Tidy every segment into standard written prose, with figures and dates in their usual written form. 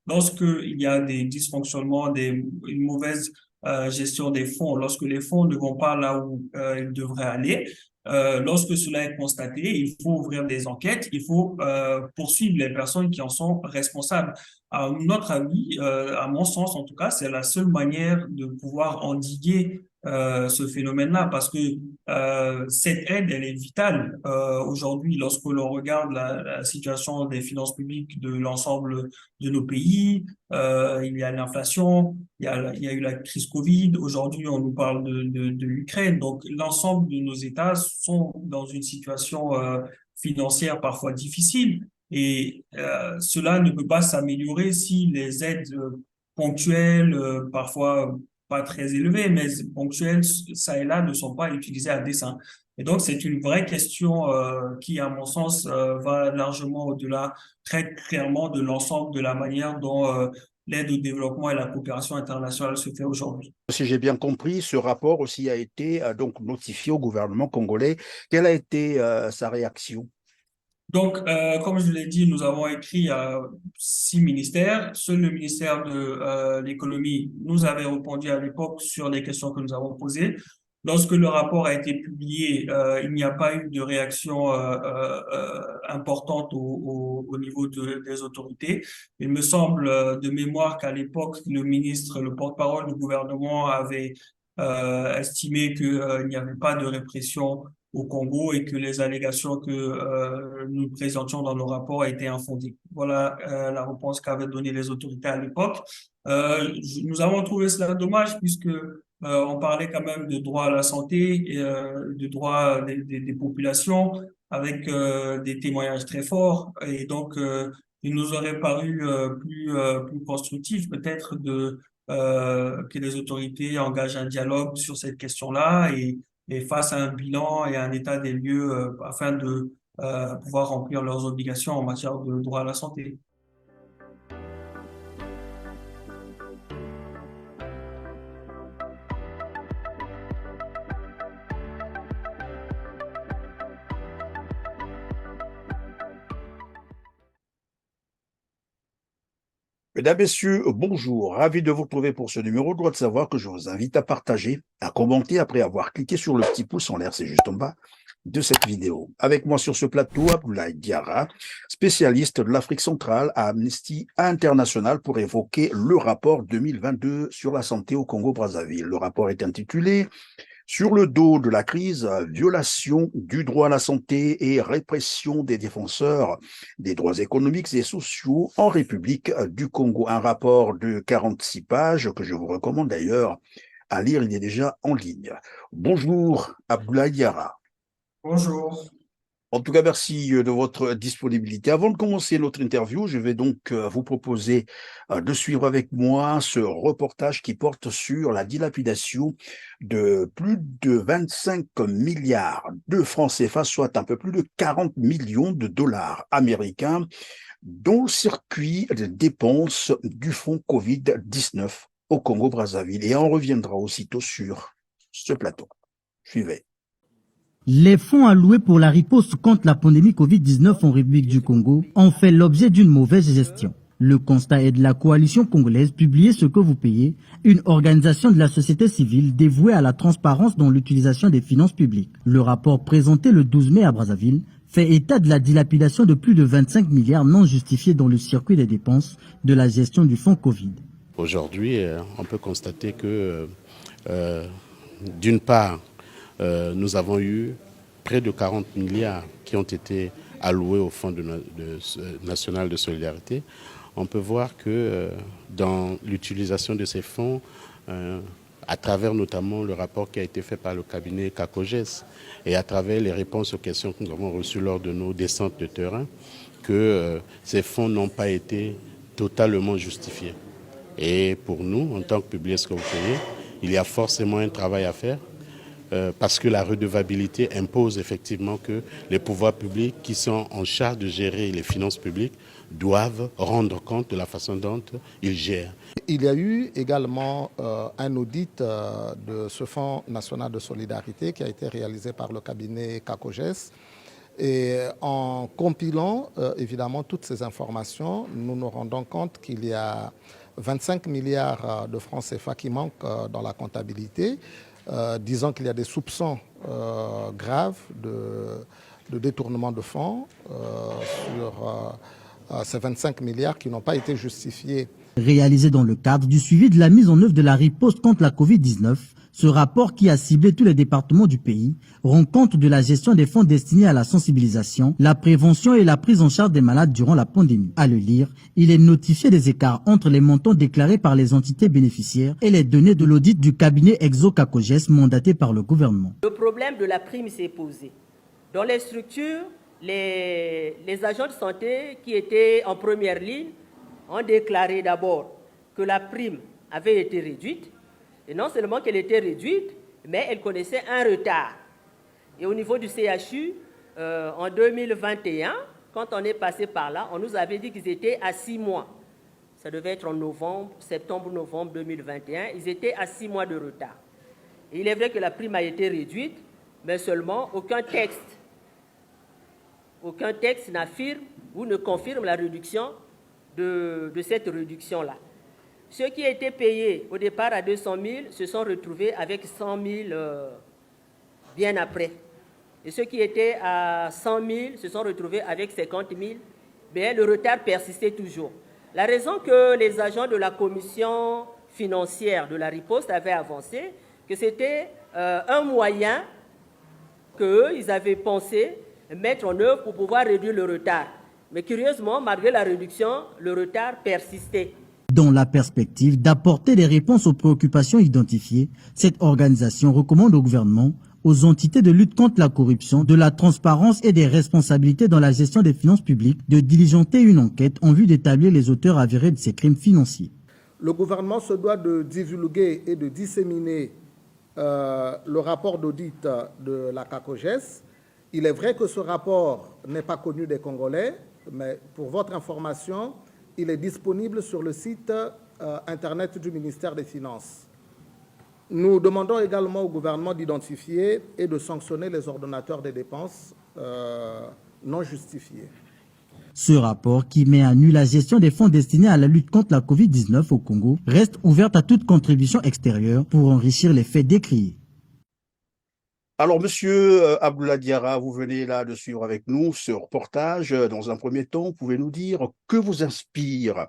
lorsqu'il y a des dysfonctionnements, une mauvaise gestion des fonds, lorsque les fonds ne vont pas là où ils devraient aller, lorsque cela est constaté, il faut ouvrir des enquêtes, il faut poursuivre les personnes qui en sont responsables. À notre avis, à mon sens en tout cas, c'est la seule manière de pouvoir endiguer ce phénomène-là, parce que cette aide, elle est vitale aujourd'hui lorsque l'on regarde la situation des finances publiques de l'ensemble de nos pays. Il y a l'inflation, il y a eu la crise Covid. Aujourd'hui, on nous parle de l'Ukraine. Donc, l'ensemble de nos États sont dans une situation financière parfois difficile. Et cela ne peut pas s'améliorer si les aides ponctuelles, parfois pas très élevées, mais ponctuelles, ça et là, ne sont pas utilisées à dessein. Et donc, c'est une vraie question qui, à mon sens, va largement au-delà, très clairement, de l'ensemble de la manière dont l'aide au développement et la coopération internationale se fait aujourd'hui. Si j'ai bien compris, ce rapport aussi a été donc notifié au gouvernement congolais. Quelle a été sa réaction? Donc, comme je l'ai dit, nous avons écrit à 6 ministères. Seul le ministère de l'économie nous avait répondu à l'époque sur les questions que nous avons posées. Lorsque le rapport a été publié, il n'y a pas eu de réaction importante au niveau des autorités. Il me semble de mémoire qu'à l'époque, le ministre, le porte-parole du gouvernement avait estimé qu'il n'y avait pas de répression au Congo et que les allégations que nous présentions dans nos rapports étaient infondées. Voilà la réponse qu'avaient donnée les autorités à l'époque. Nous avons trouvé cela dommage puisque on parlait quand même de droit à la santé et de droit des populations avec des témoignages très forts. Et donc, il nous aurait paru plus constructif peut-être que les autorités engagent un dialogue sur cette question-là et face à un bilan et à un état des lieux afin de pouvoir remplir leurs obligations en matière de droit à la santé. Mesdames, Messieurs, bonjour. Ravi de vous retrouver pour ce numéro. Droit de savoir que je vous invite à partager, à commenter après avoir cliqué sur le petit pouce en l'air, c'est juste en bas de cette vidéo. Avec moi sur ce plateau, Abdoulaye Diarra, spécialiste de l'Afrique centrale à Amnesty International pour évoquer le rapport 2022 sur la santé au Congo-Brazzaville. Le rapport est intitulé sur le dos de la crise, violation du droit à la santé et répression des défenseurs des droits économiques et sociaux en République du Congo. Un rapport de 46 pages que je vous recommande d'ailleurs à lire, il est déjà en ligne. Bonjour Abdoulaye Diarra. Bonjour. En tout cas, merci de votre disponibilité. Avant de commencer notre interview, je vais donc vous proposer de suivre avec moi ce reportage qui porte sur la dilapidation de plus de 25 milliards de francs CFA, soit un peu plus de 40 millions de dollars américains, dans le circuit de dépenses du fonds Covid-19 au Congo-Brazzaville. Et on reviendra aussitôt sur ce plateau. Suivez. Les fonds alloués pour la riposte contre la pandémie Covid-19 en République du Congo ont fait l'objet d'une mauvaise gestion. Le constat est de la coalition congolaise Publiez ce que vous payez, une organisation de la société civile dévouée à la transparence dans l'utilisation des finances publiques. Le rapport présenté le 12 mai à Brazzaville fait état de la dilapidation de plus de 25 milliards non justifiés dans le circuit des dépenses de la gestion du fonds Covid. Aujourd'hui, on peut constater que, d'une part, nous avons eu près de 40 milliards qui ont été alloués au Fonds national de solidarité. On peut voir que dans l'utilisation de ces fonds, à travers notamment le rapport qui a été fait par le cabinet CACOGES et à travers les réponses aux questions que nous avons reçues lors de nos descentes de terrain, que ces fonds n'ont pas été totalement justifiés. Et pour nous, en tant que Publiez ce que vous payez, il y a forcément un travail à faire. Parce que la redevabilité impose effectivement que les pouvoirs publics qui sont en charge de gérer les finances publiques doivent rendre compte de la façon dont ils gèrent. Il y a eu également un audit de ce Fonds national de solidarité qui a été réalisé par le cabinet CACOGES Et en compilant évidemment toutes ces informations, nous nous rendons compte qu'il y a 25 milliards de francs CFA qui manquent dans la comptabilité. Disons qu'il y a des soupçons graves de détournement de fonds sur ces 25 milliards qui n'ont pas été justifiés. Réalisé dans le cadre du suivi de la mise en œuvre de la riposte contre la Covid-19, ce rapport qui a ciblé tous les départements du pays rend compte de la gestion des fonds destinés à la sensibilisation, la prévention et la prise en charge des malades durant la pandémie. À le lire, il est notifié des écarts entre les montants déclarés par les entités bénéficiaires et les données de l'audit du cabinet Exo-Cacoges mandaté par le gouvernement. Le problème de la prime s'est posé. Dans les structures, les agents de santé qui étaient en première ligne ont déclaré d'abord que la prime avait été réduite, et non seulement qu'elle était réduite, mais elle connaissait un retard. Et au niveau du CHU, en 2021, quand on est passé par là, on nous avait dit qu'ils étaient à 6 mois. Ça devait être en novembre, septembre-novembre 2021. Ils étaient à 6 mois de retard. Et il est vrai que la prime a été réduite, mais seulement aucun texte n'affirme ou ne confirme la réduction de cette réduction-là. Ceux qui étaient payés au départ à 200 000 se sont retrouvés avec 100 000 bien après. Et ceux qui étaient à 100 000 se sont retrouvés avec 50 000. Mais le retard persistait toujours. La raison que les agents de la commission financière de la riposte avaient avancé, que c'était un moyen qu'eux, ils avaient pensé mettre en œuvre pour pouvoir réduire le retard. Mais curieusement, malgré la réduction, le retard persistait. Dans la perspective d'apporter des réponses aux préoccupations identifiées, cette organisation recommande au gouvernement, aux entités de lutte contre la corruption, de la transparence et des responsabilités dans la gestion des finances publiques de diligenter une enquête en vue d'établir les auteurs avérés de ces crimes financiers. Le gouvernement se doit de divulguer et de disséminer le rapport d'audit de la CACOGES. Il est vrai que ce rapport n'est pas connu des Congolais, mais pour votre information, il est disponible sur le site Internet du ministère des Finances. Nous demandons également au gouvernement d'identifier et de sanctionner les ordonnateurs des dépenses non justifiées. Ce rapport, qui met à nu la gestion des fonds destinés à la lutte contre la Covid-19 au Congo, reste ouvert à toute contribution extérieure pour enrichir les faits décriés. Alors, monsieur Abdoulaye Diarra, vous venez là de suivre avec nous ce reportage. Dans un premier temps, pouvez nous dire que vous inspire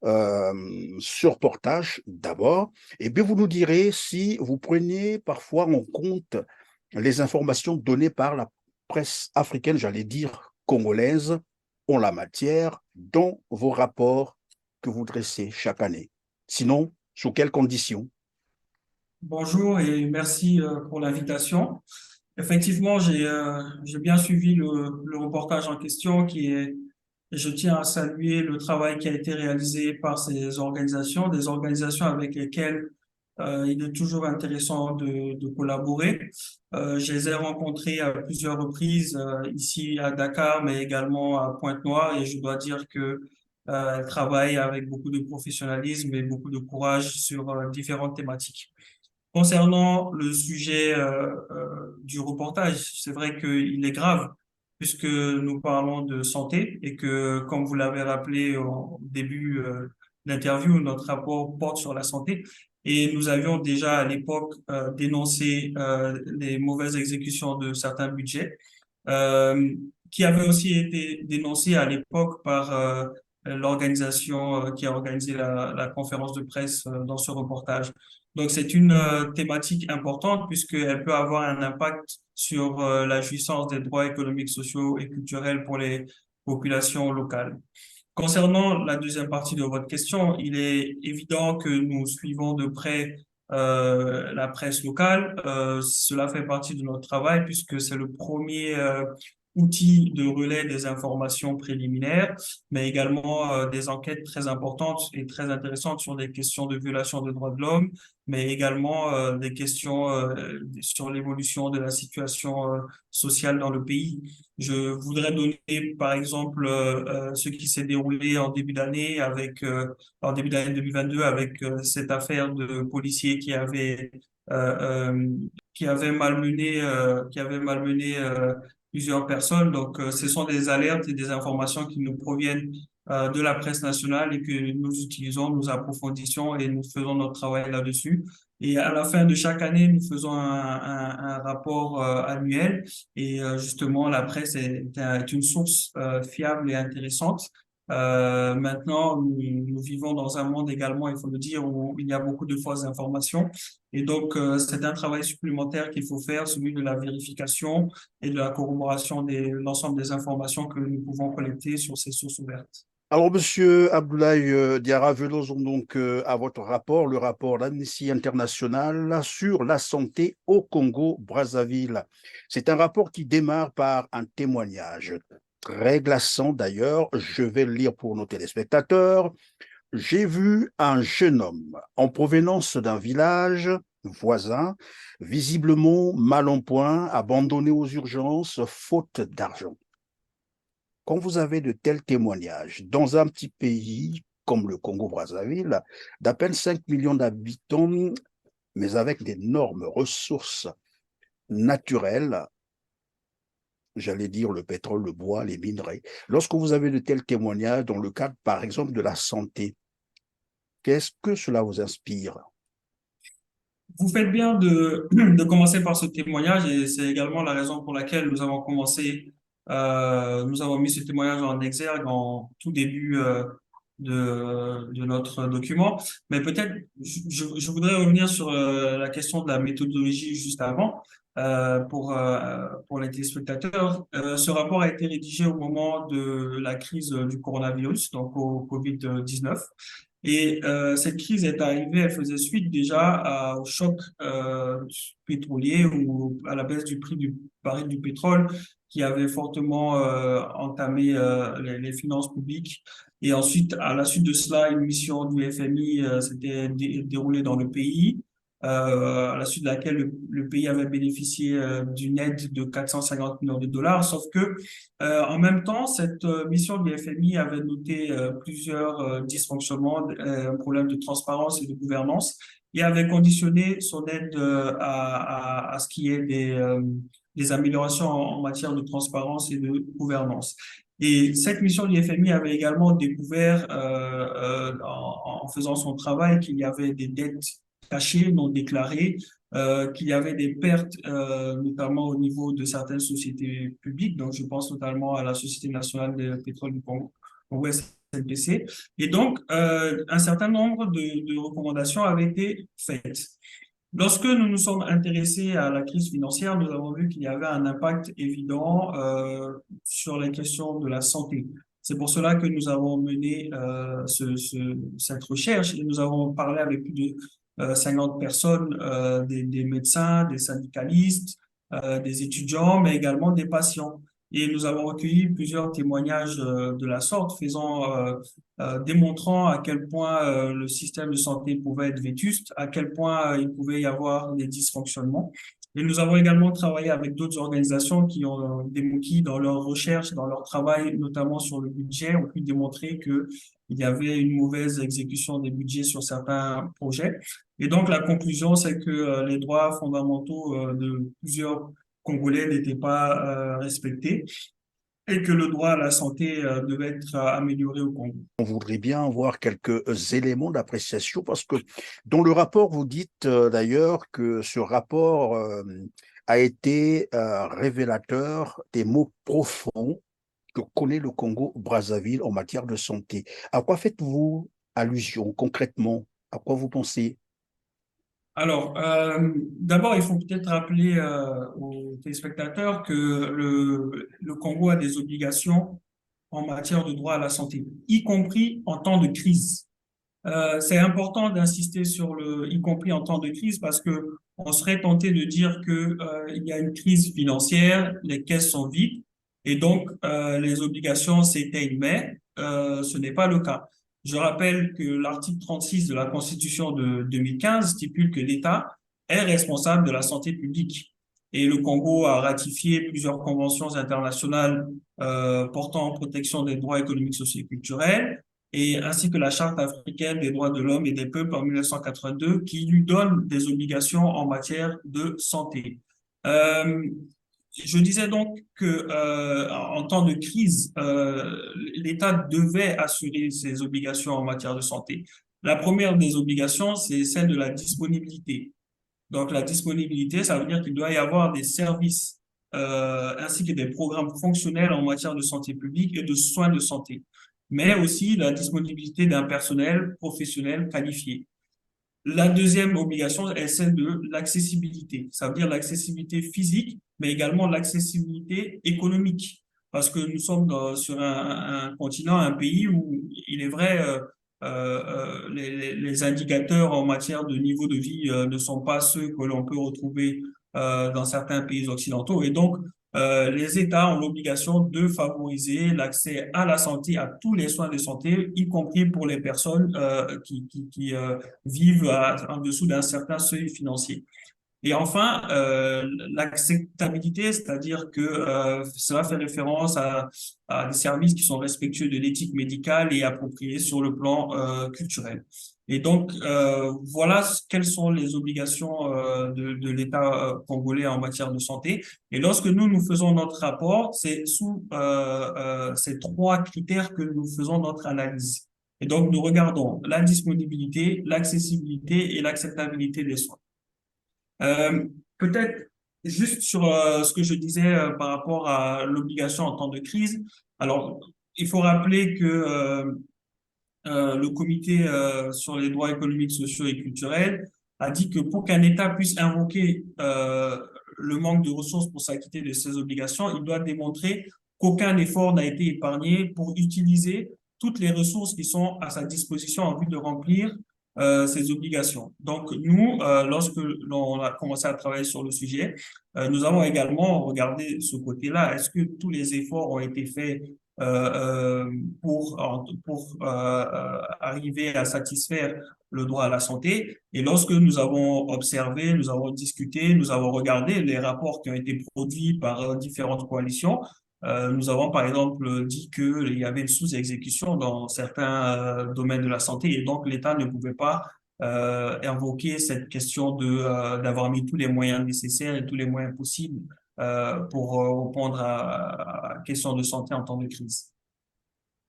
ce reportage d'abord, et bien vous nous direz si vous prenez parfois en compte les informations données par la presse africaine, j'allais dire congolaise, en la matière, dans vos rapports que vous dressez chaque année. Sinon, sous quelles conditions? Bonjour et merci pour l'invitation. Effectivement, j'ai bien suivi le reportage en question et je tiens à saluer le travail qui a été réalisé par ces organisations, des organisations avec lesquelles il est toujours intéressant de collaborer. Je les ai rencontrés à plusieurs reprises ici à Dakar, mais également à Pointe-Noire, et je dois dire que elles travaillent avec beaucoup de professionnalisme et beaucoup de courage sur différentes thématiques. Concernant le sujet du reportage, c'est vrai qu'il est grave puisque nous parlons de santé et que, comme vous l'avez rappelé au début de l'interview, notre rapport porte sur la santé et nous avions déjà à l'époque dénoncé les mauvaises exécutions de certains budgets qui avaient aussi été dénoncés à l'époque par l'organisation qui a organisé la conférence de presse dans ce reportage. Donc, c'est une thématique importante puisqu'elle peut avoir un impact sur la jouissance des droits économiques, sociaux et culturels pour les populations locales. Concernant la deuxième partie de votre question, il est évident que nous suivons de près la presse locale. Cela fait partie de notre travail puisque c'est le premier outil de relais des informations préliminaires, mais également des enquêtes très importantes et très intéressantes sur des questions de violation des droits de l'homme, mais également des questions sur l'évolution de la situation sociale dans le pays. Je voudrais donner, par exemple, ce qui s'est déroulé en début d'année en début d'année 2022 avec cette affaire de policiers qui avait malmené plusieurs personnes. Donc, ce sont des alertes et des informations qui nous proviennent de la presse nationale et que nous utilisons, nous approfondissons et nous faisons notre travail là-dessus. Et à la fin de chaque année, nous faisons un rapport annuel et justement, la presse est une source fiable et intéressante. Maintenant, nous vivons dans un monde également, il faut le dire, où il y a beaucoup de fausses informations. Et donc, c'est un travail supplémentaire qu'il faut faire, celui de la vérification et de la corroboration de l'ensemble des informations que nous pouvons collecter sur ces sources ouvertes. Alors, Monsieur Abdoulaye Diarra, venons donc à votre rapport, le rapport d'Amnesty International sur la santé au Congo-Brazzaville. C'est un rapport qui démarre par un témoignage très glaçant d'ailleurs. Je vais le lire pour nos téléspectateurs. J'ai vu un jeune homme en provenance d'un village voisin, visiblement mal en point, abandonné aux urgences, faute d'argent. Quand vous avez de tels témoignages dans un petit pays comme le Congo-Brazzaville, d'à peine 5 millions d'habitants, mais avec d'énormes ressources naturelles, j'allais dire le pétrole, le bois, les minerais, lorsque vous avez de tels témoignages dans le cadre, par exemple, de la santé, qu'est-ce que cela vous inspire? Vous faites bien de commencer par ce témoignage et c'est également la raison pour laquelle nous avons nous avons mis ce témoignage en exergue en tout début de notre document. Mais peut-être, je voudrais revenir sur la question de la méthodologie juste avant pour les téléspectateurs. Ce rapport a été rédigé au moment de la crise du coronavirus, donc au Covid-19. Et cette crise est arrivée, elle faisait suite déjà au choc pétrolier ou à la baisse du prix du baril du pétrole qui avait fortement entamé les finances publiques. Et ensuite, à la suite de cela, une mission du FMI s'était déroulée dans le pays, à la suite de laquelle le pays avait bénéficié d'une aide de 450 millions de dollars. Sauf que, en même temps, cette mission du FMI avait noté plusieurs dysfonctionnements, problèmes de transparence et de gouvernance, et avait conditionné son aide à ce qui est des améliorations en matière de transparence et de gouvernance. Et cette mission du FMI avait également découvert, en faisant son travail, qu'il y avait des dettes cachées, non déclarées, qu'il y avait des pertes, notamment au niveau de certaines sociétés publiques. Donc, je pense notamment à la Société nationale de pétrole du Congo, SNPC. Et donc, un certain nombre de recommandations avaient été faites. Lorsque nous nous sommes intéressés à la crise financière, nous avons vu qu'il y avait un impact évident sur les questions de la santé. C'est pour cela que nous avons mené cette recherche et nous avons parlé avec plus de 50 personnes, des médecins, des syndicalistes, des étudiants, mais également des patients. Et nous avons recueilli plusieurs témoignages de la sorte, démontrant à quel point le système de santé pouvait être vétuste, à quel point il pouvait y avoir des dysfonctionnements. Et nous avons également travaillé avec d'autres organisations qui, dans leurs recherches, dans leur travail, notamment sur le budget, ont pu démontrer qu'il y avait une mauvaise exécution des budgets sur certains projets. Et donc, la conclusion, c'est que les droits fondamentaux de plusieurs Congolais n'étaient pas respectés et que le droit à la santé devait être amélioré au Congo. On voudrait bien voir quelques éléments d'appréciation parce que dans le rapport, vous dites d'ailleurs que ce rapport a été révélateur des maux profonds que connaît le Congo-Brazzaville en matière de santé. À quoi faites-vous allusion concrètement? À quoi vous pensez? Alors, d'abord, il faut peut-être rappeler aux téléspectateurs que le Congo a des obligations en matière de droit à la santé, y compris en temps de crise. C'est important d'insister sur y compris en temps de crise parce que on serait tenté de dire que il y a une crise financière, les caisses sont vides et donc les obligations s'éteignent, mais ce n'est pas le cas. Je rappelle que l'article 36 de la Constitution de 2015 stipule que l'État est responsable de la santé publique. Et le Congo a ratifié plusieurs conventions internationales portant en protection des droits économiques, sociaux et culturels, et ainsi que la Charte africaine des droits de l'homme et des peuples en 1982, qui lui donne des obligations en matière de santé. Euh, Je disais donc que en temps de crise, l'État devait assurer ses obligations en matière de santé. La première des obligations, c'est celle de la disponibilité. Donc, la disponibilité, ça veut dire qu'il doit y avoir des services ainsi que des programmes fonctionnels en matière de santé publique et de soins de santé, mais aussi la disponibilité d'un personnel professionnel qualifié. La deuxième obligation est celle de l'accessibilité. Ça veut dire l'accessibilité physique, mais également l'accessibilité économique. Parce que nous sommes sur un continent, un pays où il est vrai, les indicateurs en matière de niveau de vie ne sont pas ceux que l'on peut retrouver dans certains pays occidentaux. Et donc, les États ont l'obligation de favoriser l'accès à la santé, à tous les soins de santé, y compris pour les personnes qui vivent en dessous d'un certain seuil financier. Et enfin, l'acceptabilité, c'est-à-dire que cela fait référence à des services qui sont respectueux de l'éthique médicale et appropriés sur le plan culturel. Et donc, voilà quelles sont les obligations de l'État congolais en matière de santé. Et lorsque nous faisons notre rapport, c'est sous ces trois critères que nous faisons notre analyse. Et donc, nous regardons la disponibilité, l'accessibilité et l'acceptabilité des soins. Euh, Peut-être juste sur ce que je disais par rapport à l'obligation en temps de crise. Alors, il faut rappeler que le comité sur les droits économiques, sociaux et culturels a dit que pour qu'un État puisse invoquer le manque de ressources pour s'acquitter de ses obligations, il doit démontrer qu'aucun effort n'a été épargné pour utiliser toutes les ressources qui sont à sa disposition en vue de remplir ses obligations. Donc, nous, lorsque l'on a commencé à travailler sur le sujet, nous avons également regardé ce côté-là. Est-ce que tous les efforts ont été faits pour arriver à satisfaire le droit à la santé. Et lorsque nous avons observé, nous avons discuté, nous avons regardé les rapports qui ont été produits par différentes coalitions, nous avons par exemple dit qu'il y avait une sous-exécution dans certains domaines de la santé et donc l'État ne pouvait pas invoquer cette question d'avoir mis tous les moyens nécessaires et tous les moyens possibles pour répondre à la question de santé en temps de crise.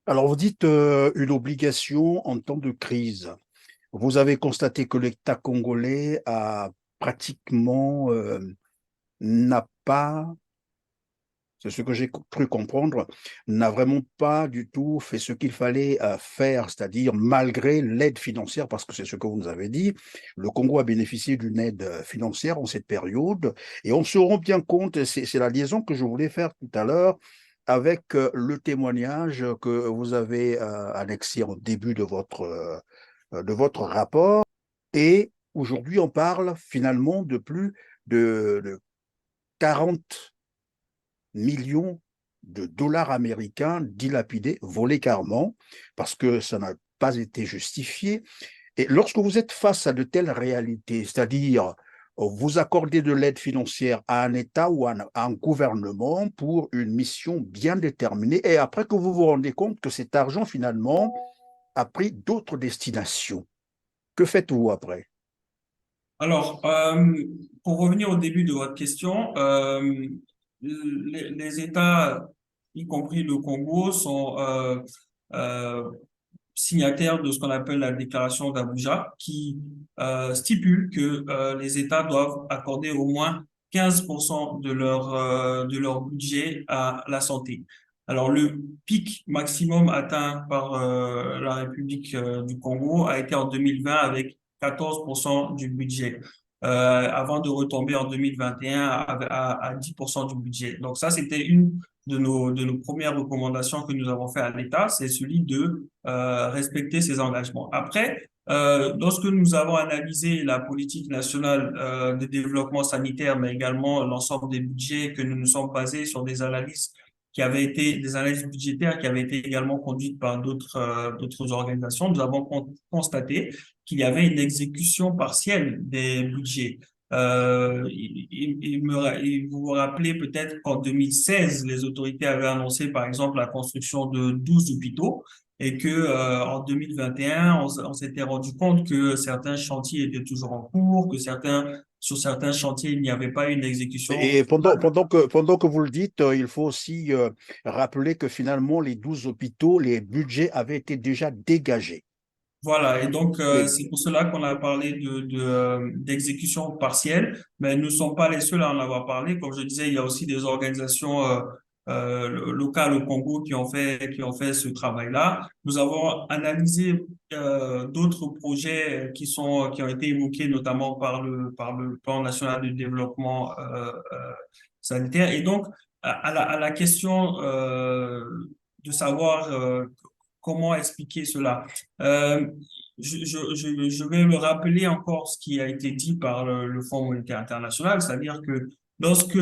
Alors, vous dites une obligation en temps de crise. Vous avez constaté que l'État congolais a pratiquement n'a pas, c'est ce que j'ai cru comprendre, n'a vraiment pas du tout fait ce qu'il fallait faire, c'est-à-dire malgré l'aide financière, parce que c'est ce que vous nous avez dit, le Congo a bénéficié d'une aide financière en cette période, et on se rend bien compte, c'est la liaison que je voulais faire tout à l'heure, avec le témoignage que vous avez annexé au début de votre rapport, et aujourd'hui on parle finalement de plus de 40 millions de dollars américains dilapidés, volés carrément, parce que ça n'a pas été justifié. Et lorsque vous êtes face à de telles réalités, c'est-à-dire vous accordez de l'aide financière à un État ou à un gouvernement pour une mission bien déterminée, et après que vous vous rendez compte que cet argent, finalement, a pris d'autres destinations, que faites-vous après? Alors, pour revenir au début de votre question, les États, y compris le Congo, sont euh, signataires de ce qu'on appelle la déclaration d'Abuja, qui stipule que les États doivent accorder au moins 15% de leur budget à la santé. Alors, le pic maximum atteint par la République du Congo a été en 2020 avec 14% du budget, avant de retomber en 2021 à 10% du budget. Donc ça, c'était une de nos premières recommandations que nous avons fait à l'État, c'est celui de respecter ses engagements. Après, lorsque nous avons analysé la politique nationale de développement sanitaire, mais également l'ensemble des budgets, que nous nous sommes basés sur des analyses qui avaient été des analyses budgétaires qui avaient été également conduites par d'autres organisations, nous avons constaté qu'il y avait une exécution partielle des budgets. Vous vous rappelez peut-être qu'en 2016, les autorités avaient annoncé, par exemple, la construction de 12 hôpitaux. et que en 2021, on s'était rendu compte que certains chantiers étaient toujours en cours, que sur certains chantiers, il n'y avait pas une exécution. Et pendant que vous le dites, il faut aussi rappeler que finalement, les 12 hôpitaux, les budgets avaient été déjà dégagés. Voilà, et donc Et c'est pour cela qu'on a parlé d'exécution partielle, mais nous ne sommes pas les seuls à en avoir parlé. Comme je disais, il y a aussi des organisations locales au Congo qui ont fait ce travail-là. Nous avons analysé d'autres projets qui ont été évoqués notamment par le plan national de développement sanitaire. Et donc à la question de savoir comment expliquer cela. Euh, je vais me rappeler encore ce qui a été dit par le Fonds monétaire international, c'est-à-dire que lorsque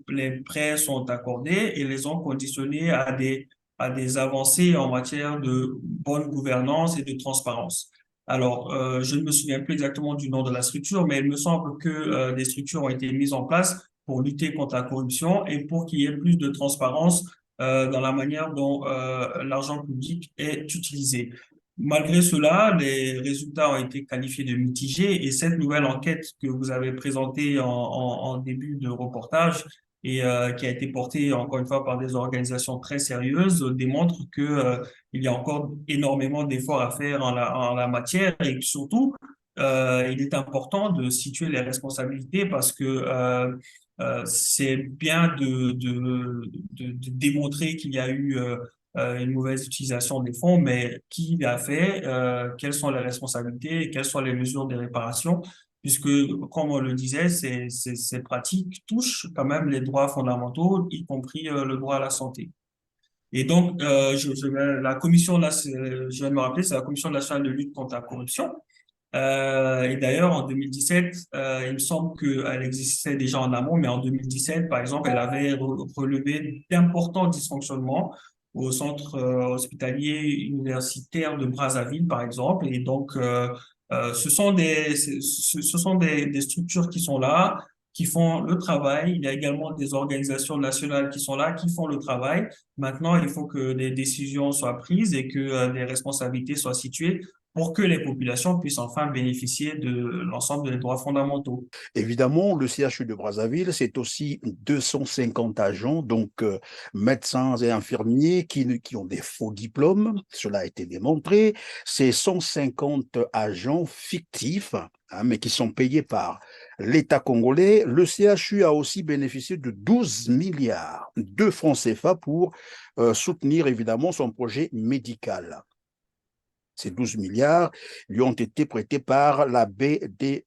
les prêts sont accordés, ils les ont conditionnés à des avancées en matière de bonne gouvernance et de transparence. Alors, je ne me souviens plus exactement du nom de la structure, mais il me semble que des structures ont été mises en place pour lutter contre la corruption et pour qu'il y ait plus de transparence dans la manière dont l'argent public est utilisé. Malgré cela, les résultats ont été qualifiés de mitigés et cette nouvelle enquête que vous avez présentée en début de reportage et qui a été portée encore une fois par des organisations très sérieuses démontre que il y a encore énormément d'efforts à faire en la matière et surtout il est important de situer les responsabilités parce que c'est bien de démontrer qu'il y a eu une mauvaise utilisation des fonds, mais qui l'a fait, quelles sont les responsabilités, et quelles sont les mesures de réparation, puisque, comme on le disait, ces pratiques touchent quand même les droits fondamentaux, y compris le droit à la santé. Et donc, la commission, là, je viens de me rappeler, c'est la Commission nationale de lutte contre la corruption et d'ailleurs, en 2017, il me semble qu'elle existait déjà en amont, mais en 2017, par exemple, elle avait relevé d'importants dysfonctionnements au centre hospitalier universitaire de Brazzaville, par exemple. Et donc, ce sont des structures qui sont là, qui font le travail. Il y a également des organisations nationales qui sont là, qui font le travail. Maintenant, il faut que des décisions soient prises et que des responsabilités soient situées pour que les populations puissent enfin bénéficier de l'ensemble des droits fondamentaux. évidemment, le CHU de Brazzaville, c'est aussi 250 agents, donc médecins et infirmiers qui ont des faux diplômes, cela a été démontré. C'est 150 agents fictifs, hein, mais qui sont payés par l'État congolais. Le CHU a aussi bénéficié de 12 milliards de francs CFA pour soutenir évidemment son projet médical. Ces 12 milliards lui ont été prêtés par la BDEAC.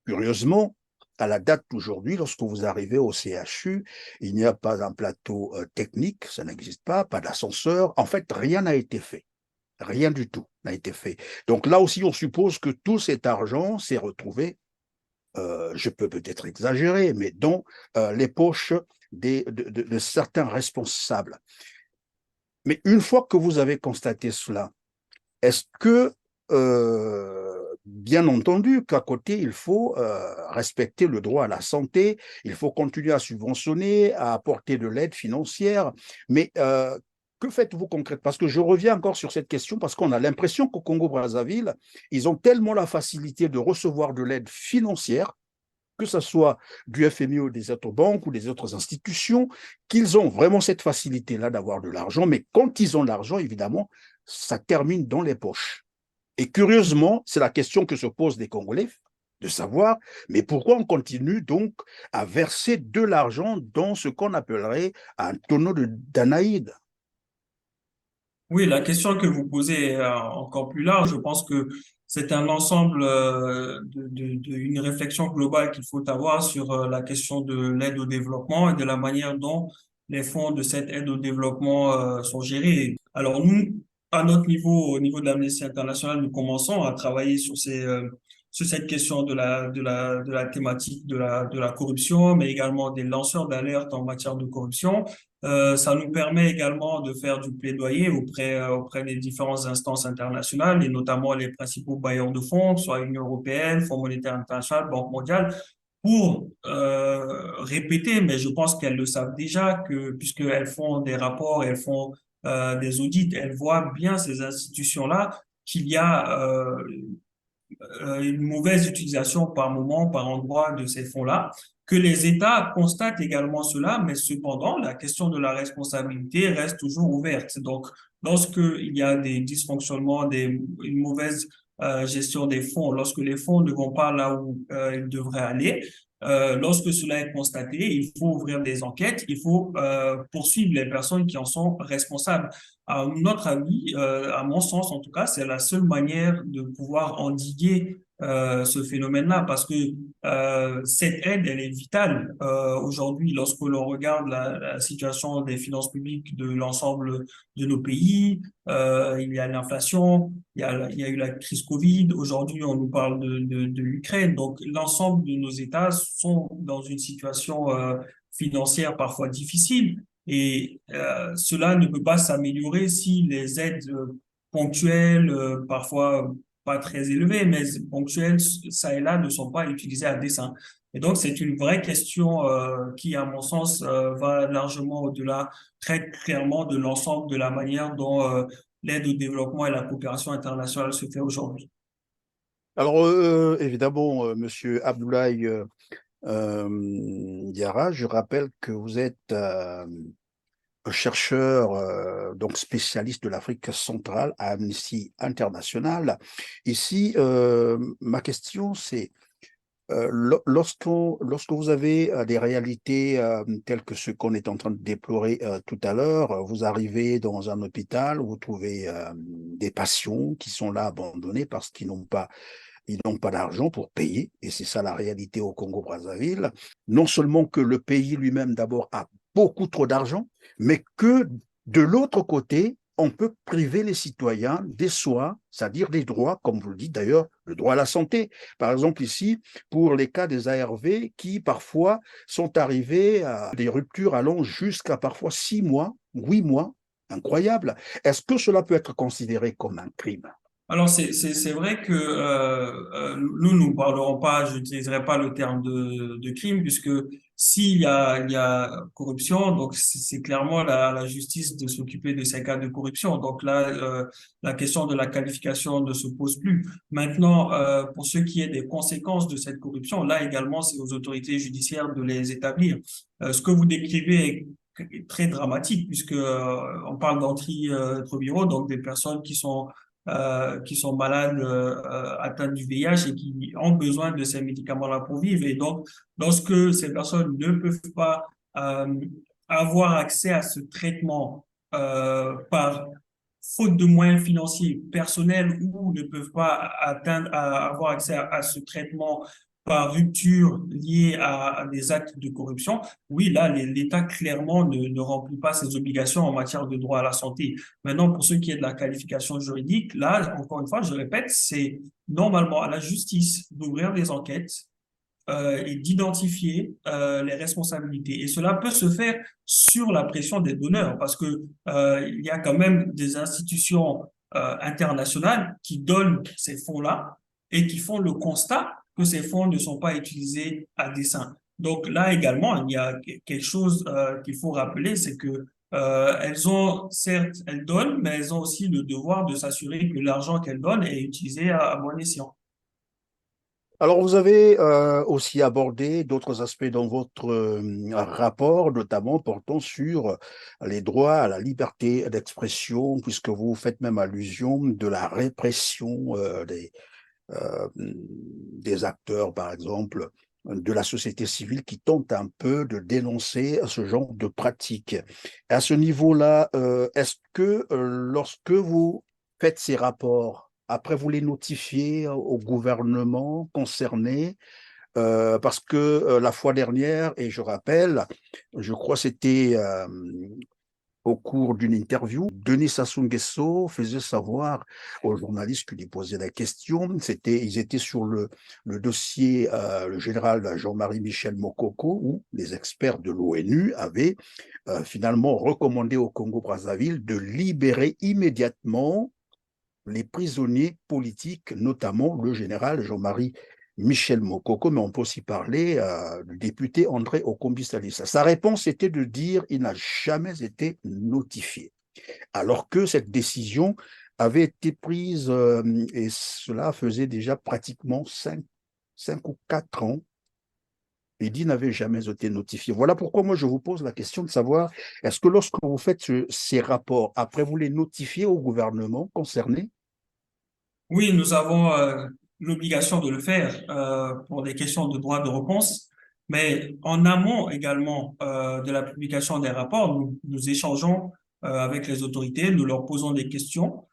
Curieusement, à la date d'aujourd'hui, lorsque vous arrivez au CHU, il n'y a pas un plateau technique, ça n'existe pas d'ascenseur. En fait, rien n'a été fait. Rien du tout n'a été fait. Donc là aussi, on suppose que tout cet argent s'est retrouvé, je peux peut-être exagérer, mais dans les poches de certains responsables. Mais une fois que vous avez constaté cela, est-ce que, bien entendu, qu'à côté, il faut respecter le droit à la santé, il faut continuer à subventionner, à apporter de l'aide financière, mais que faites-vous concrètement? Parce que je reviens encore sur cette question, parce qu'on a l'impression qu'au Congo-Brazzaville, ils ont tellement la facilité de recevoir de l'aide financière, que ce soit du FMI ou des autres banques ou des autres institutions, qu'ils ont vraiment cette facilité-là d'avoir de l'argent, mais quand ils ont l'argent, évidemment, ça termine dans les poches. Et curieusement, c'est la question que se posent les Congolais, de savoir, mais pourquoi on continue donc à verser de l'argent dans ce qu'on appellerait un tonneau de Danaïde? Oui, la question que vous posez est encore plus large. Je pense que c'est un ensemble une réflexion globale qu'il faut avoir sur la question de l'aide au développement et de la manière dont les fonds de cette aide au développement sont gérés. Alors nous, à notre niveau, au niveau de l'Amnesty International, nous commençons à travailler sur cette question de la thématique de la corruption, mais également des lanceurs d'alerte en matière de corruption. Ça nous permet également de faire du plaidoyer auprès des différentes instances internationales et notamment les principaux bailleurs de fonds, soit Union européenne, Fonds monétaire international, Banque mondiale, pour répéter, mais je pense qu'elles le savent déjà, que puisqu'elles font des rapports, elles font des audits, elle voit bien ces institutions-là qu'il y a une mauvaise utilisation par moment, par endroit de ces fonds-là, que les États constatent également cela, mais cependant, la question de la responsabilité reste toujours ouverte. Donc, lorsqu'il y a des dysfonctionnements, une mauvaise gestion des fonds, lorsque les fonds ne vont pas là où ils devraient aller, lorsque cela est constaté, il faut ouvrir des enquêtes, il faut poursuivre les personnes qui en sont responsables. À notre avis, à mon sens en tout cas, c'est la seule manière de pouvoir endiguer ce phénomène-là parce que cette aide, elle est vitale aujourd'hui lorsque l'on regarde la situation des finances publiques de l'ensemble de nos pays. Il y a l'inflation, il y a eu la crise Covid. Aujourd'hui, on nous parle de l'Ukraine. Donc, l'ensemble de nos États sont dans une situation financière parfois difficile. Et cela ne peut pas s'améliorer si les aides ponctuelles, parfois pas très élevées, mais ponctuelles, ça et là, ne sont pas utilisées à dessein. Et donc, c'est une vraie question qui, à mon sens, va largement au-delà, très clairement, de l'ensemble de la manière dont l'aide au développement et la coopération internationale se fait aujourd'hui. Alors, évidemment, Monsieur Abdoulaye Diarra, je rappelle que vous êtes un chercheur donc spécialiste de l'Afrique centrale à Amnesty International. Ici, ma question, c'est lorsque vous avez des réalités telles que ce qu'on est en train de déplorer tout à l'heure, vous arrivez dans un hôpital, vous trouvez des patients qui sont là abandonnés parce qu'ils n'ont pas d'argent pour payer, et c'est ça la réalité au Congo-Brazzaville. Non seulement que le pays lui-même d'abord a beaucoup trop d'argent, mais que de l'autre côté, on peut priver les citoyens des soins, c'est-à-dire des droits, comme vous le dites d'ailleurs, le droit à la santé. Par exemple ici, pour les cas des ARV qui parfois sont arrivés à des ruptures allant jusqu'à parfois 6 mois, 8 mois, incroyable. Est-ce que cela peut être considéré comme un crime? Alors, c'est vrai que nous, nous parlerons pas, je n'utiliserai pas le terme de crime, puisque il y a corruption, donc c'est clairement la justice de s'occuper de ces cas de corruption. Donc là, la question de la qualification ne se pose plus. Maintenant, pour ce qui est des conséquences de cette corruption, là également, c'est aux autorités judiciaires de les établir. Ce que vous décrivez est très dramatique, puisque on parle d'antirétroviraux, donc des personnes qui sont malades, atteintes du VIH et qui ont besoin de ces médicaments-là pour vivre. Et donc, lorsque ces personnes ne peuvent pas avoir accès à ce traitement par faute de moyens financiers personnels ou ne peuvent pas avoir accès à ce traitement par rupture liée à des actes de corruption, oui, là, l'État clairement ne remplit pas ses obligations en matière de droit à la santé. Maintenant, pour ce qui est de la qualification juridique, là, encore une fois, je répète, c'est normalement à la justice d'ouvrir des enquêtes et d'identifier les responsabilités. Et cela peut se faire sur la pression des donneurs, parce que il y a quand même des institutions internationales qui donnent ces fonds-là et qui font le constat que ces fonds ne sont pas utilisés à dessein. Donc là également, il y a quelque chose qu'il faut rappeler, c'est que elles ont, certes, elles donnent, mais elles ont aussi le devoir de s'assurer que l'argent qu'elles donnent est utilisé à bon escient. Alors, vous avez aussi abordé d'autres aspects dans votre rapport, notamment portant sur les droits à la liberté d'expression, puisque vous faites même allusion de la répression des acteurs, par exemple, de la société civile qui tentent un peu de dénoncer ce genre de pratiques. À ce niveau-là, est-ce que lorsque vous faites ces rapports, après vous les notifiez au gouvernement concerné, parce que la fois dernière, et je rappelle, je crois que c'était au cours d'une interview, Denis Sassou Nguesso faisait savoir aux journalistes qui lui posaient la question, ils étaient sur le dossier, le général Jean-Marie Michel Mokoko, où les experts de l'ONU avaient finalement recommandé au Congo-Brazzaville de libérer immédiatement les prisonniers politiques, notamment le général Jean-Marie Michel Mokoko, mais on peut aussi parler du député André Okombi Salissa. Sa réponse était de dire il n'a jamais été notifié. alors que cette décision avait été prise, et cela faisait déjà pratiquement 5 ou 4 ans. Eddy n'avait jamais été notifié. Voilà pourquoi moi je vous pose la question de savoir, est-ce que lorsque vous faites ces rapports, après vous les notifiez au gouvernement concerné? Oui, nous avons l'obligation de le faire pour des questions de droit de réponse, mais en amont également de la publication des rapports, nous échangeons avec les autorités, nous leur posons des questions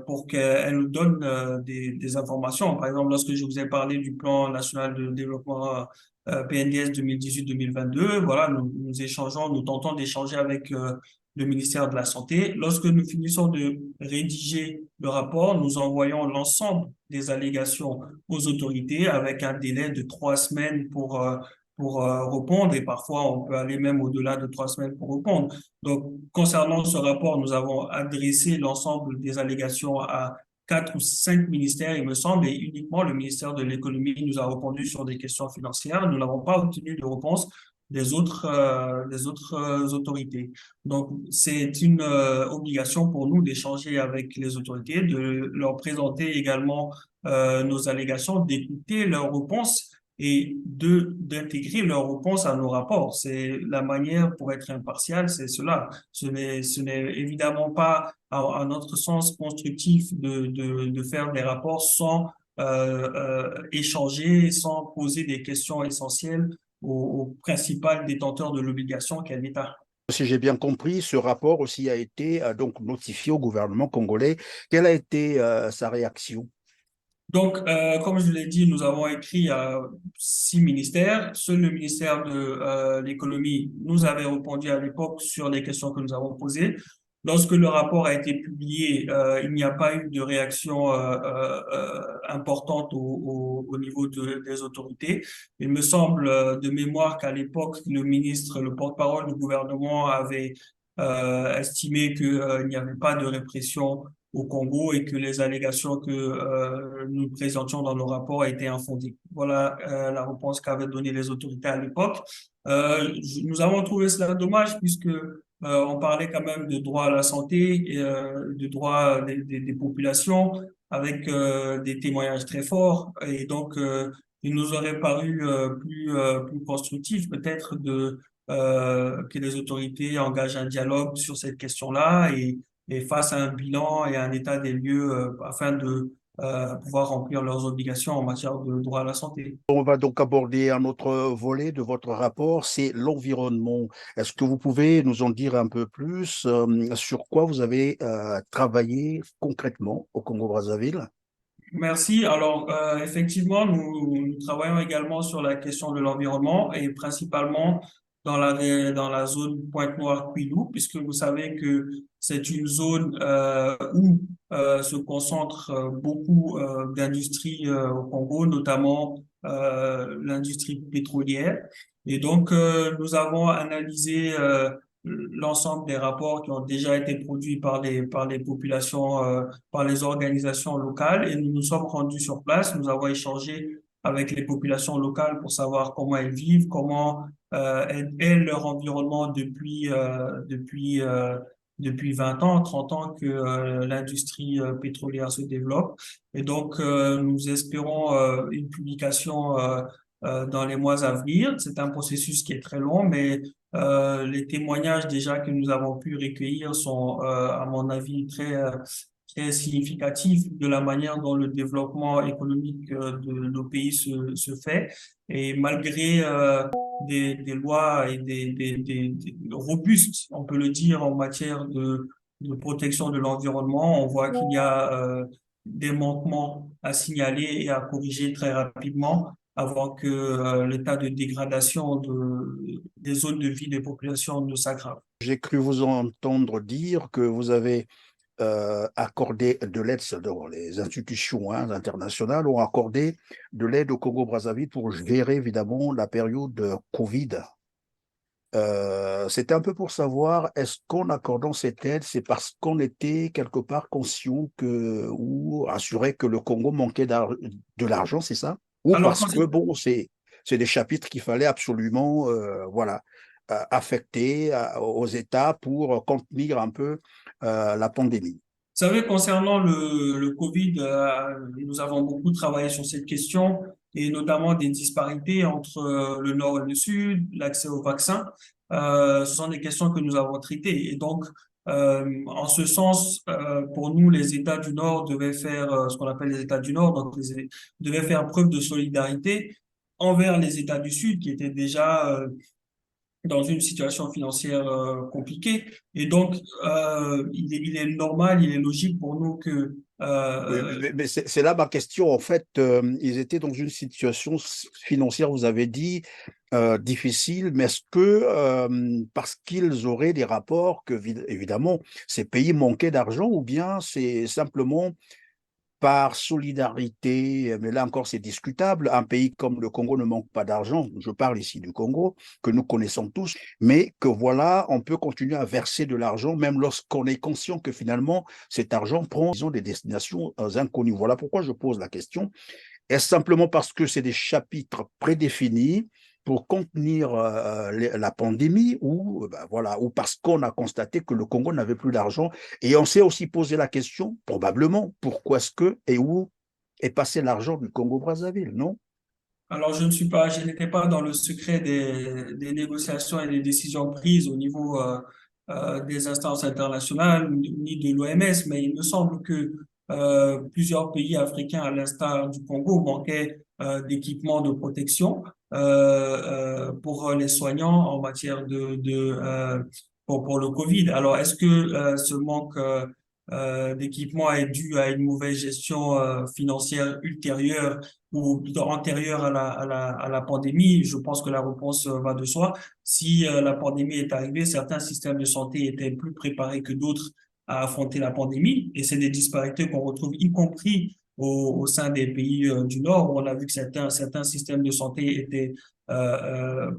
pour qu'elles nous donnent des informations. Par exemple, lorsque je vous ai parlé du plan national de développement PNDS 2018-2022, voilà, nous échangeons, nous tentons d'échanger avec le ministère de la Santé. Lorsque nous finissons de rédiger le rapport, nous envoyons l'ensemble des allégations aux autorités avec un délai de 3 semaines pour répondre et parfois on peut aller même au-delà de 3 semaines pour répondre. Donc, concernant ce rapport, nous avons adressé l'ensemble des allégations à 4 ou 5 ministères, il me semble, et uniquement le ministère de l'économie nous a répondu sur des questions financières. Nous n'avons pas obtenu de réponse des autres autorités. Donc, c'est une obligation pour nous d'échanger avec les autorités, de leur présenter également nos allégations, d'écouter leurs réponses et d'intégrer leurs réponses à nos rapports. C'est la manière pour être impartial, c'est cela. Ce n'est évidemment pas, à notre sens, constructif de faire des rapports sans échanger, sans poser des questions essentielles au principal détenteur de l'obligation qu'est l'État. Si j'ai bien compris, ce rapport aussi a été donc notifié au gouvernement congolais. Quelle a été sa réaction? Donc, comme je l'ai dit, nous avons écrit à 6 ministères. Seul le ministère de l'économie nous avait répondu à l'époque sur les questions que nous avons posées. Lorsque le rapport a été publié, il n'y a pas eu de réaction importante au niveau des autorités. Il me semble de mémoire qu'à l'époque, le ministre, le porte-parole du gouvernement avait estimé qu'il n'y avait pas de répression au Congo et que les allégations que nous présentions dans nos rapports étaient infondées. Voilà la réponse qu'avaient donnée les autorités à l'époque. Nous avons trouvé cela dommage puisque on parlait quand même de droit à la santé et de droit des populations avec des témoignages très forts. Et donc, il nous aurait paru plus constructif peut-être que les autorités engagent un dialogue sur cette question-là et fassent un bilan et un état des lieux afin de pouvoir remplir leurs obligations en matière de droit à la santé. On va donc aborder un autre volet de votre rapport, c'est l'environnement. Est-ce que vous pouvez nous en dire un peu plus sur quoi vous avez travaillé concrètement au Congo-Brazzaville? Merci. Alors, effectivement, nous travaillons également sur la question de l'environnement et principalement dans la zone Pointe-Noire-Kwilu, puisque vous savez que c'est une zone où se concentrent beaucoup d'industries au Congo, notamment l'industrie pétrolière. Et donc, nous avons analysé l'ensemble des rapports qui ont déjà été produits par les populations par les organisations locales et nous nous sommes rendus sur place. Nous avons échangé avec les populations locales pour savoir comment elles vivent, comment est leur environnement depuis 20 ans, 30 ans que l'industrie pétrolière se développe. Et donc, nous espérons une publication dans les mois à venir. C'est un processus qui est très long, mais les témoignages déjà que nous avons pu recueillir sont, à mon avis, très significatifs de la manière dont le développement économique de nos pays se fait. Et malgré des lois et des robustes, on peut le dire, en matière de protection de l'environnement, on voit qu'il y a des manquements à signaler et à corriger très rapidement avant que l'état de dégradation des zones de vie des populations ne s'aggrave. J'ai cru vous entendre dire que vous avez accordé de l'aide, les institutions internationales ont accordé de l'aide au Congo-Brazzaville pour gérer évidemment la période Covid. C'était un peu pour savoir, est-ce qu'en accordant cette aide, c'est parce qu'on était quelque part conscient ou assuré que le Congo manquait de l'argent, c'est ça? Ou Alors, parce que, bon, c'est des chapitres qu'il fallait absolument, voilà, affectés aux États pour contenir un peu la pandémie? Vous savez, concernant le Covid, nous avons beaucoup travaillé sur cette question et notamment des disparités entre le Nord et le Sud, l'accès aux vaccins. Ce sont des questions que nous avons traitées. Et donc, en ce sens, pour nous, les États du Nord devaient faire ce qu'on appelle les États du Nord, donc devaient faire preuve de solidarité envers les États du Sud qui étaient déjà dans une situation financière compliquée. Et donc, il est normal, il est logique pour nous que... Oui, mais c'est là ma question. En fait, ils étaient dans une situation financière, vous avez dit, difficile, mais est-ce que parce qu'ils auraient des rapports que, évidemment, ces pays manquaient d'argent, ou bien c'est simplement par solidarité, mais là encore c'est discutable, un pays comme le Congo ne manque pas d'argent, je parle ici du Congo, que nous connaissons tous, mais que voilà, on peut continuer à verser de l'argent, même lorsqu'on est conscient que finalement cet argent prend, disons, des destinations inconnues. Voilà pourquoi je pose la question. Est-ce simplement parce que c'est des chapitres prédéfinis pour contenir la pandémie, ou ben voilà, ou parce qu'on a constaté que le Congo n'avait plus d'argent? Et on s'est aussi posé la question, probablement, pourquoi est-ce que et où est passé l'argent du Congo-Brazzaville, non? Alors, je n'étais pas dans le secret des négociations et des décisions prises au niveau des instances internationales ni de l'OMS, mais il me semble que plusieurs pays africains, à l'instar du Congo, manquaient d'équipements de protection pour les soignants en matière pour le Covid. Alors, est-ce que ce manque d'équipement est dû à une mauvaise gestion financière ultérieure ou plutôt antérieure à la pandémie? Je pense que la réponse va de soi. Si la pandémie est arrivée, certains systèmes de santé étaient plus préparés que d'autres à affronter la pandémie, et c'est des disparités qu'on retrouve y compris au sein des pays du Nord, où on a vu que certains systèmes de santé étaient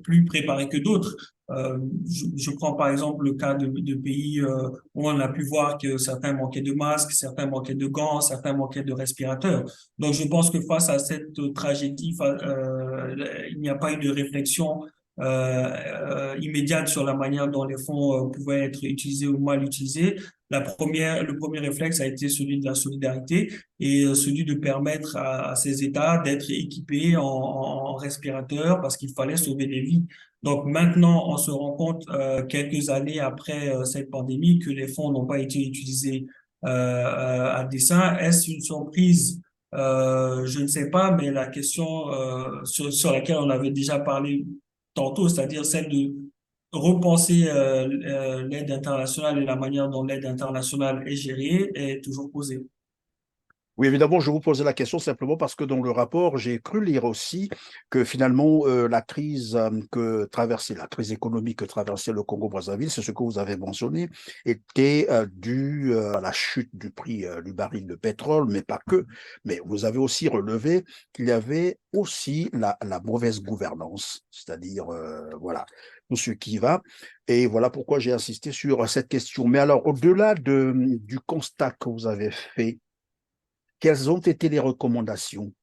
plus préparés que d'autres. Je prends par exemple le cas de pays où on a pu voir que certains manquaient de masques, certains manquaient de gants, certains manquaient de respirateurs. Donc, je pense que face à cette tragédie, il n'y a pas eu de réflexion immédiate sur la manière dont les fonds pouvaient être utilisés ou mal utilisés. Le premier réflexe a été celui de la solidarité et celui de permettre à ces États d'être équipés en respirateurs parce qu'il fallait sauver des vies. Donc maintenant, on se rend compte, quelques années après cette pandémie, que les fonds n'ont pas été utilisés à dessein. Est-ce une surprise? Je ne sais pas, mais la question sur laquelle on avait déjà parlé tantôt, c'est-à-dire celle de repenser l'aide internationale et la manière dont l'aide internationale est gérée, est toujours posée. Oui, évidemment, je vous posais la question simplement parce que dans le rapport, j'ai cru lire aussi que finalement, la crise la crise économique que traversait le Congo-Brazzaville, c'est ce que vous avez mentionné, était due à la chute du prix du baril de pétrole, mais pas que. Mais vous avez aussi relevé qu'il y avait aussi la mauvaise gouvernance, c'est-à-dire, voilà, tout ce qui va. Et voilà pourquoi j'ai insisté sur cette question. Mais alors, au-delà du constat que vous avez fait, quelles ont été les recommandations?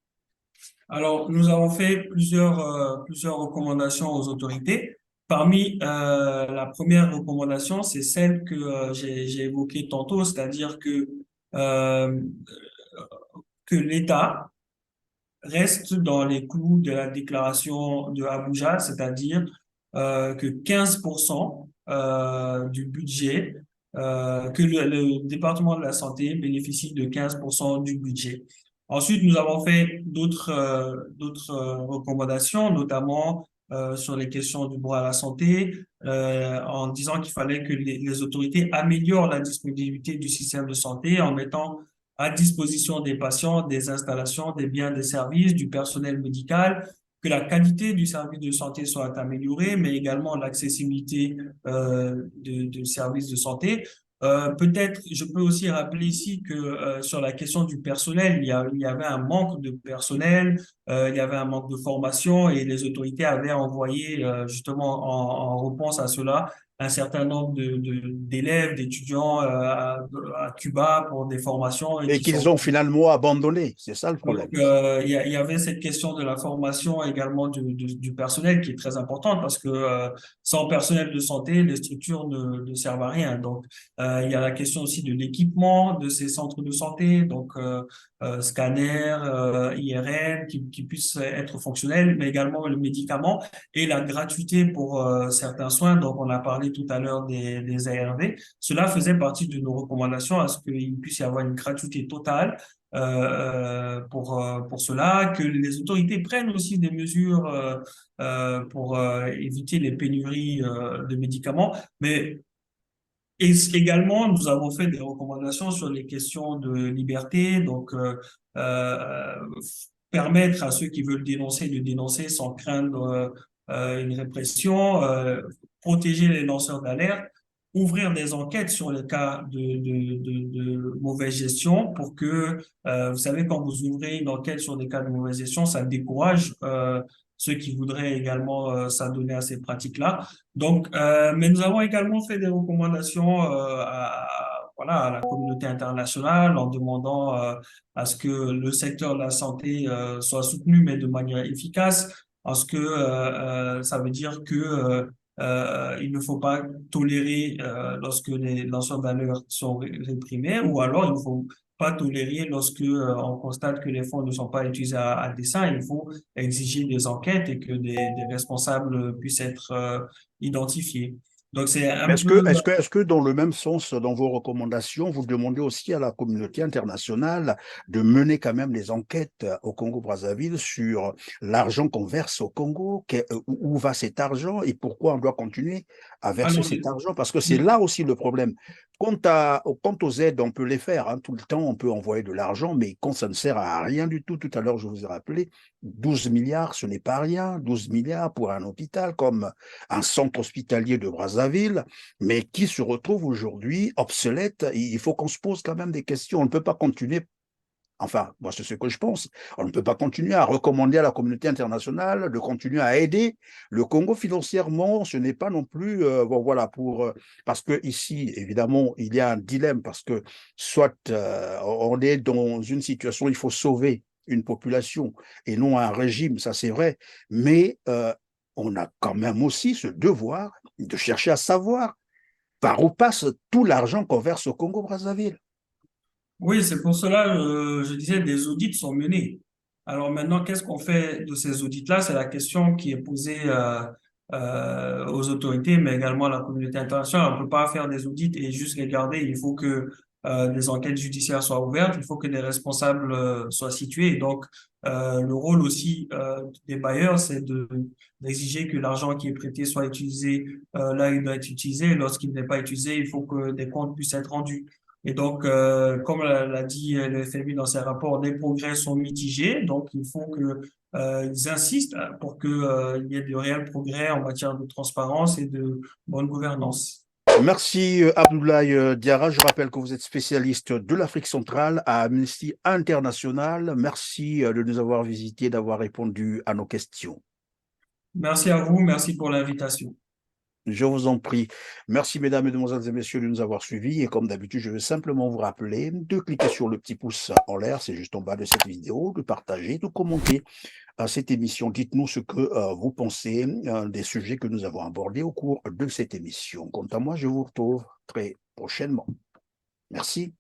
Alors, nous avons fait plusieurs recommandations aux autorités. Parmi la première recommandation, c'est celle que j'ai évoquée tantôt, c'est-à-dire euh, que l'État reste dans les clous de la déclaration de Abuja, c'est-à-dire que 15% du budget, que le département de la santé bénéficie de 15% du budget. Ensuite, nous avons fait d'autres recommandations, notamment sur les questions du droit à la santé, en disant qu'il fallait que les autorités améliorent la disponibilité du système de santé en mettant à disposition des patients, des installations, des biens, des services, du personnel médical, que la qualité du service de santé soit améliorée, mais également l'accessibilité de services de santé. Peut-être, je peux aussi rappeler ici que sur la question du personnel, il y avait un manque de personnel, il y avait un manque de formation et les autorités avaient envoyé justement en réponse à cela un certain nombre d'élèves, d'étudiants à Cuba pour des formations et Et qui qu'ils sont ont finalement abandonné. C'est ça le donc, problème. il y avait cette question de la formation également du personnel qui est très importante parce que sans personnel de santé, les structures ne servent à rien. Donc, il y a la question aussi de l'équipement de ces centres de santé, donc scanner, IRM, qui puissent être fonctionnels, mais également le médicament et la gratuité pour certains soins. Donc, on a parlé tout à l'heure des ARV. Cela faisait partie de nos recommandations à ce qu'il puisse y avoir une gratuité totale pour cela, que les autorités prennent aussi des mesures pour éviter les pénuries de médicaments. Mais également, nous avons fait des recommandations sur les questions de liberté, donc euh, permettre à ceux qui veulent dénoncer de dénoncer sans craindre une répression, protéger les lanceurs d'alerte, ouvrir des enquêtes sur les cas de mauvaise gestion pour que, vous savez, quand vous ouvrez une enquête sur des cas de mauvaise gestion, ça décourage ceux qui voudraient également s'adonner à ces pratiques-là. Donc, mais nous avons également fait des recommandations voilà, à la communauté internationale en demandant à ce que le secteur de la santé soit soutenu, mais de manière efficace, parce que ça veut dire que il ne faut pas tolérer lorsque les lanceurs d'alerte sont réprimés, ou alors il ne faut pas tolérer lorsque on constate que les fonds ne sont pas utilisés à dessein. Il faut exiger des enquêtes et que des responsables puissent être identifiés. Donc c'est un peu Est-ce que dans le même sens, dans vos recommandations, vous demandez aussi à la communauté internationale de mener quand même des enquêtes au Congo-Brazzaville sur l'argent qu'on verse au Congo, où va cet argent et pourquoi on doit continuer à verser alors, cet argent? Parce que c'est là aussi le problème. Quant aux aides, on peut les faire, hein, tout le temps, on peut envoyer de l'argent, mais quand ça ne sert à rien du tout, tout à l'heure, je vous ai rappelé, 12 milliards, ce n'est pas rien, 12 milliards pour un hôpital comme un centre hospitalier de Brazzaville, mais qui se retrouve aujourd'hui obsolète. Il faut qu'on se pose quand même des questions. On ne peut pas continuer, enfin, moi c'est ce que je pense, on ne peut pas continuer à recommander à la communauté internationale de continuer à aider le Congo financièrement. Ce n'est pas non plus, bon, voilà, parce que ici, évidemment, il y a un dilemme, parce que soit on est dans une situation, il faut sauver une population et non un régime, ça c'est vrai, mais on a quand même aussi ce devoir de chercher à savoir par où passe tout l'argent qu'on verse au Congo-Brazzaville. oui, c'est pour cela, je disais, des audits sont menés. Alors maintenant, qu'est-ce qu'on fait de ces audits-là? C'est la question qui est posée aux autorités, mais également à la communauté internationale. On ne peut pas faire des audits et juste les garder. Il faut que des enquêtes judiciaires soient ouvertes. Il faut que des responsables soient situés. Et donc, le rôle aussi des bailleurs, c'est d'exiger que l'argent qui est prêté soit utilisé là où il doit être utilisé. Et lorsqu'il n'est pas utilisé, il faut que des comptes puissent être rendus. Et donc, comme l'a dit le FMI dans ses rapports, les progrès sont mitigés. Donc, il faut que ils insistent pour que il y ait de réels progrès en matière de transparence et de bonne gouvernance. Merci Abdoulaye Diarra. Je rappelle que vous êtes spécialiste de l'Afrique centrale à Amnesty International. Merci de nous avoir visités, d'avoir répondu à nos questions. Merci à vous, merci pour l'invitation. Je vous en prie. Merci, mesdames, mesdemoiselles et messieurs, de nous avoir suivis. Et comme d'habitude, je vais simplement vous rappeler de cliquer sur le petit pouce en l'air, c'est juste en bas de cette vidéo, de partager, de commenter cette émission. Dites-nous ce que vous pensez des sujets que nous avons abordés au cours de cette émission. Quant à moi, je vous retrouve très prochainement. Merci.